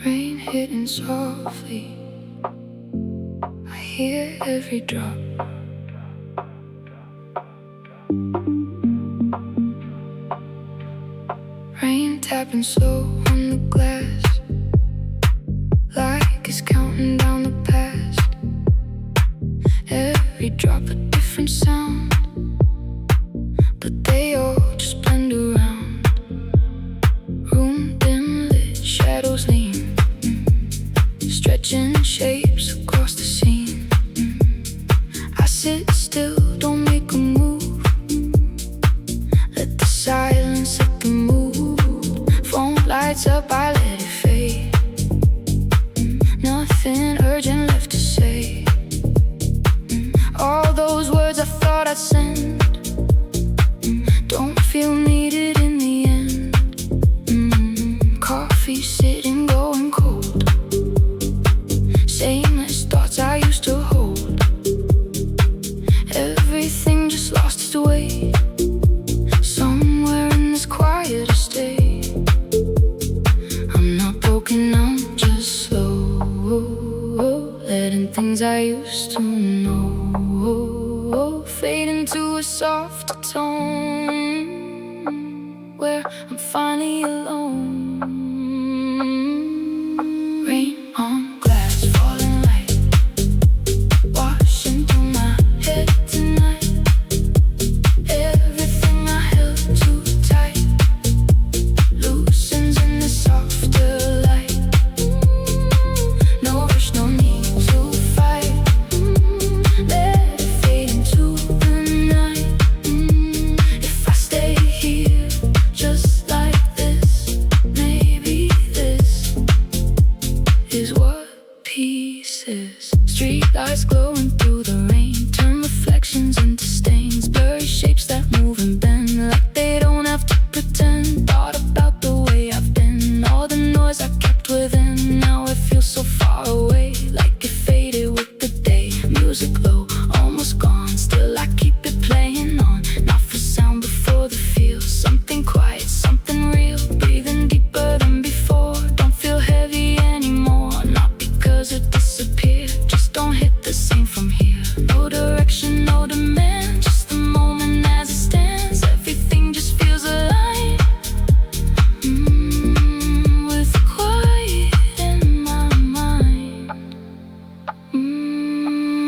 Rain hitting softly, I hear every drop. Rain tapping slow on the glass, like it's counting down the past. Every drop a different sound, but they all just blend around. Room dim lit, shadows lean, stretching shapes across the scene. I sit still, don't make a move, let the silence set the mood. Phone lights up, I let it fade. Nothing urgent left to say. All those words I thought I'd send don't feel needed in the end. Coffee sitting, going cold. Sameless thoughts I used to hold. Everything just lost its way somewhere in this quiet estate. I'm not broken, I'm just slow, letting things I used to know fade into a softer tone, where I'm finally alone. Rain on glass, falling light, washing through my head tonight. Everything I held too tight loosens in the softer light. No rush, no need to fight. Let it fade into the night. If I stay here just like this, maybe this is what peace is. Street lights glowing through the rain turn reflections into stains, blurry shapes that move and bend like they don't have to pretend. Thought about the way I've been, all the noise I kept within. Now it feels so far away, like it faded with the day. Music low, almost gone, still I keep it playing on. Not for sound, but for the feel. Something quiet, something real, breathing deeper than before. Don't feel heavy anymore, not because it disappeared, just don't hit the same from here. No direction, no demand, just the moment as it stands. Everything just feels aligned, with the quiet in my mind.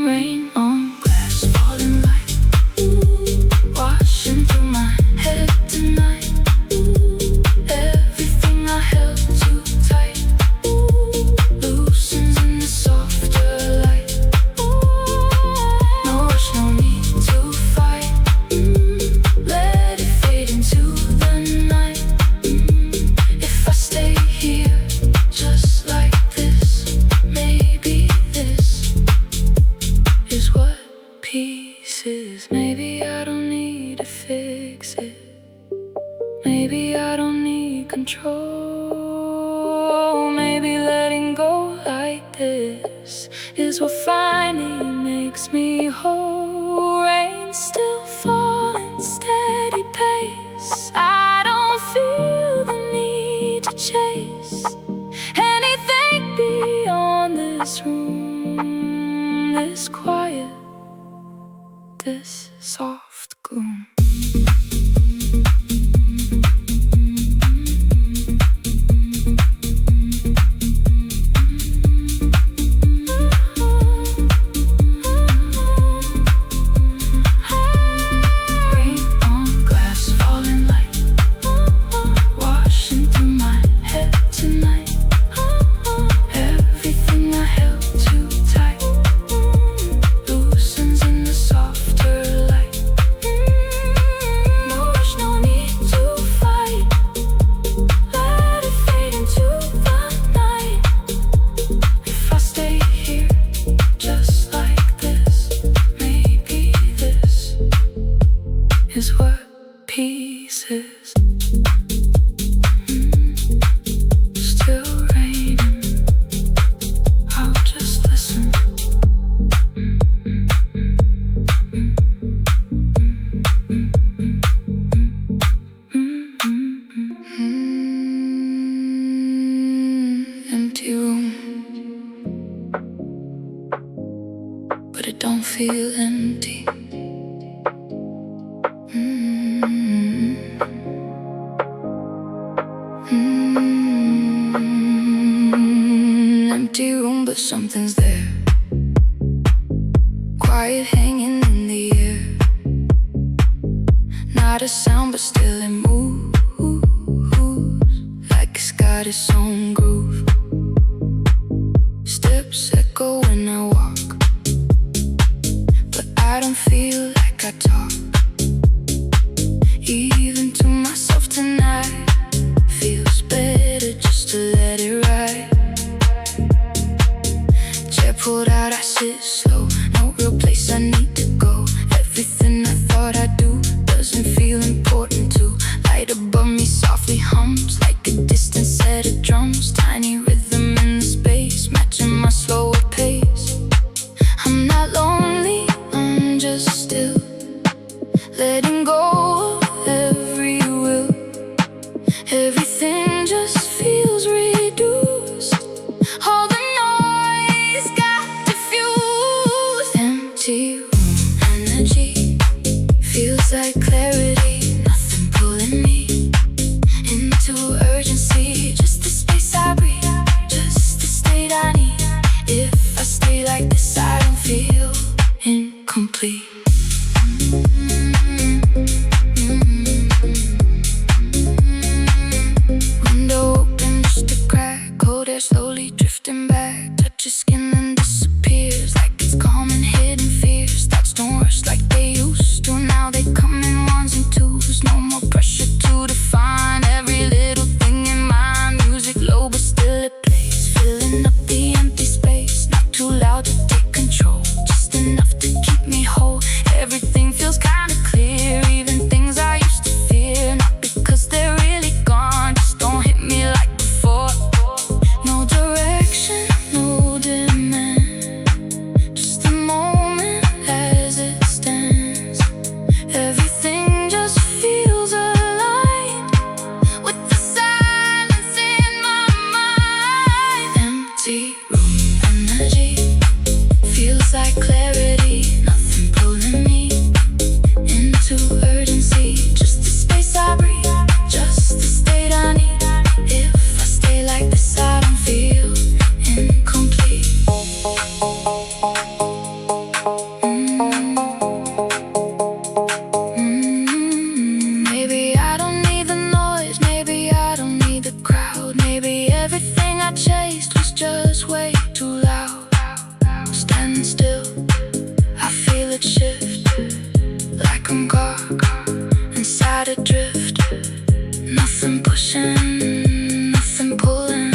Rain on glass, falling light, washing through my head tonight. Everything I held too tight loosens in the softer light. No rush, no need to fight. Let it fade into the night. If I stay here just like this, maybe this is what peace is. Maybe I don't need to fix it. Maybe I don't need control. Maybe letting go like this is what finally makes me whole. Rain still falling, steady pace. I don't feel the need to chase anything beyond this room, this quiet, this soft gloom. Rain on glass, falling light, washing through my head tonight. Everything I held too tight loosens in the softer light. No rush, no need to fight. Let it fade into the night. If I stay here just like this, maybe this is what peace is. Still raining, I'll just listen. Not a sound, but still it moves like it's got its own groove. Steps echo when I walk, but I don't feel like I talk. Even to myself tonight, feels better just to let it ride. Chair pulled out, I sit slow. No real place I need to go. Everything I thought I'd do doesn't feel important to. Light above me softly hums like a distant set of drums. Tiny rhythm in the space, matching my slower pace. I'm not lonely, I'm just still, letting go of every will. Everything just feels reduced. All the noise got diffused. Empty room energy feels like clarity. Nothing pulling me into urgency. Just the space I breathe, just the state I need. If I stay like this, I don't feel incomplete. Window open, just a crack. Cold air slowly drifting back. Touches skin and disappears like it's calm and hidden fears. Thoughts don't rush like they used to. Now they come in ones and twos. No more pressure to define every little thing in mind. Music low but still it plays, filling up the empty space. Not too loud to take control, just enough to keep me whole. Everything feels kinda clear, even things I used to fear. Not because they're really gone, just don't hit me like before. No direction, no demand, just the moment as it stands. Everything just feels aligned with the silence in my mind. Empty room energy feels like clarity. Nothing pulling me into urgency. Just the space I breathe, just the state I need. If I stay like this, I don't feel incomplete. Maybe I don't need the noise, maybe I don't need the crowd. Maybe everything I chased was just way too loud. Standing still, I feel it shift, like I'm caught inside a drift. Nothing pushing, nothing pulling,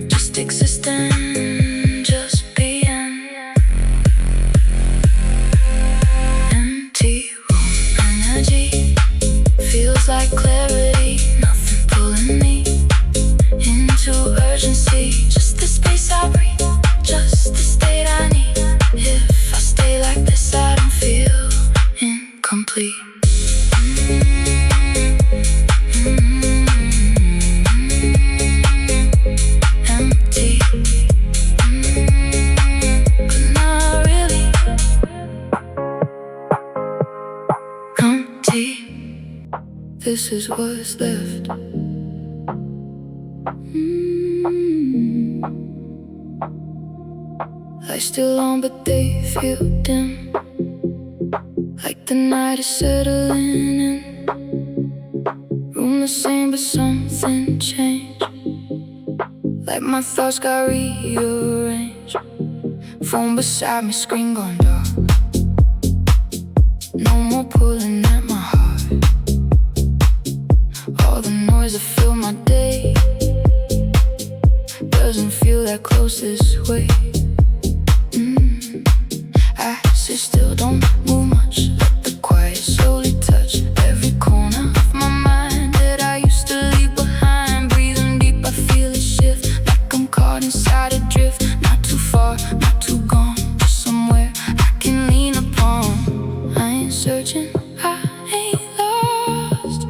just existing, just being. Empty room energy feels like clarity. Nothing pulling me into urgency. Just the space I breathe, just the state I need. If I stay like this, I don't feel incomplete. Empty, but not really. Empty, this is what's left. Lights still on, but they feel dim, like the night is settling in. Room the same, but something changed, like my thoughts got rearranged. Phone beside me, screen gone dark. No more pulling at my heart. All the noise that filled my day doesn't feel that close this way. I sit still, don't move much. Let the quiet slowly touch every corner of my mind that I used to leave behind. Breathing deep, I feel it shift, like I'm caught inside a drift. Not too far, not too gone, just somewhere I can lean upon. I ain't searching, I ain't lost.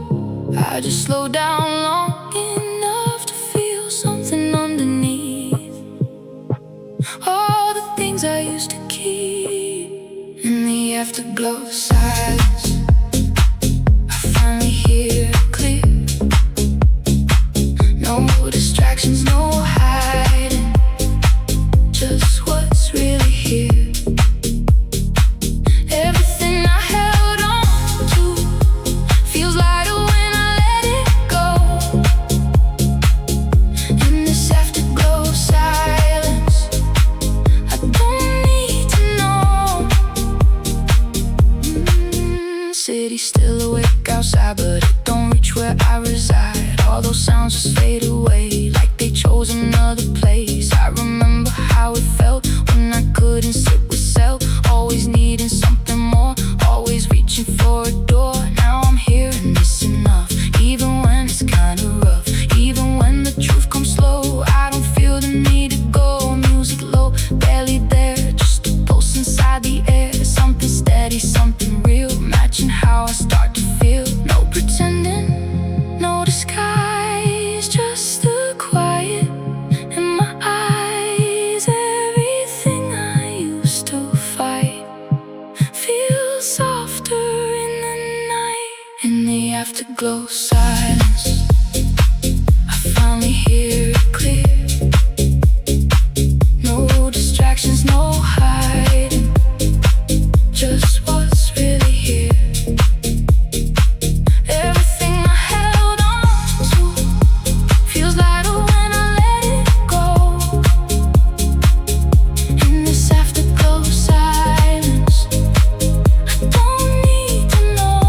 I just slow down long enough to feel something underneath. All the things I used to keep in the afterglow of silence, I finally hear it clear. No distractions, no hiding, just what's really here. Everything I held on to city still awake outside, but it don't reach where I reside. All those sounds just fade away like they chose another place. I remember how it felt when I couldn't sit with self, always needing something more, always reaching for a door. Now I'm here and it's enough, even when it's kinda rough, even when the truth comes slow. I don't feel the need to go. Music low, barely there, just a pulse inside the air. Something steady, something real, matching how I start to feel. No pretending, no disguise, just the quiet in my eyes. Everything I used to fight feels softer in the night. In the afterglow silence, I finally hear it clear. No distractions, no hiding, just what's really here. Everything I held on to feels lighter when I let it go. In this afterglow silence, I don't need to know.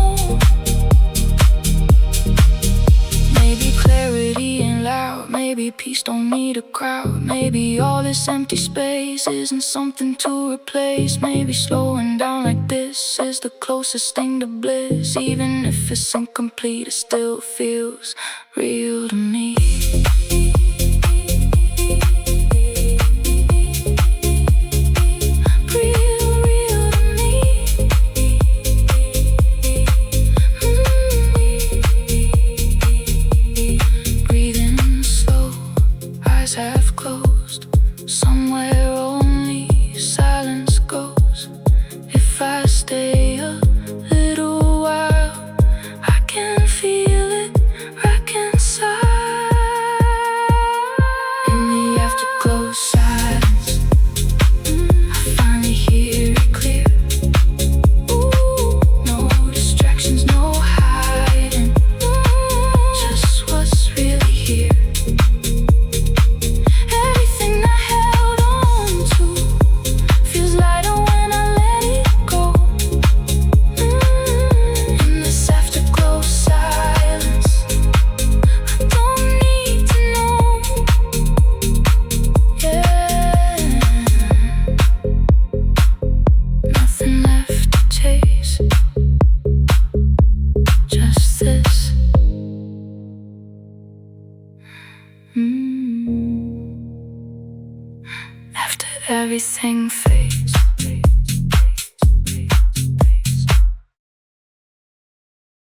Maybe clarity ain't loud, maybe peace don't need a crowd. Maybe all this empty space isn't something to replace. Maybe slowing down like this is the closest thing to bliss. Even if it's incomplete, it still feels real to me. Real to me. Breathing slow, eyes half closed. Somewhere only silence goes. If I stay a little while, I can feel it reconcile. In the afterglow silence, I finally hear it clear. Ooh, no distractions, no hiding, just what's really here. Everything I held on to feels lighter when I let it go. In this afterglow silence, I don't need to know. Yeah, nothing left to chase, just this. After everything fades.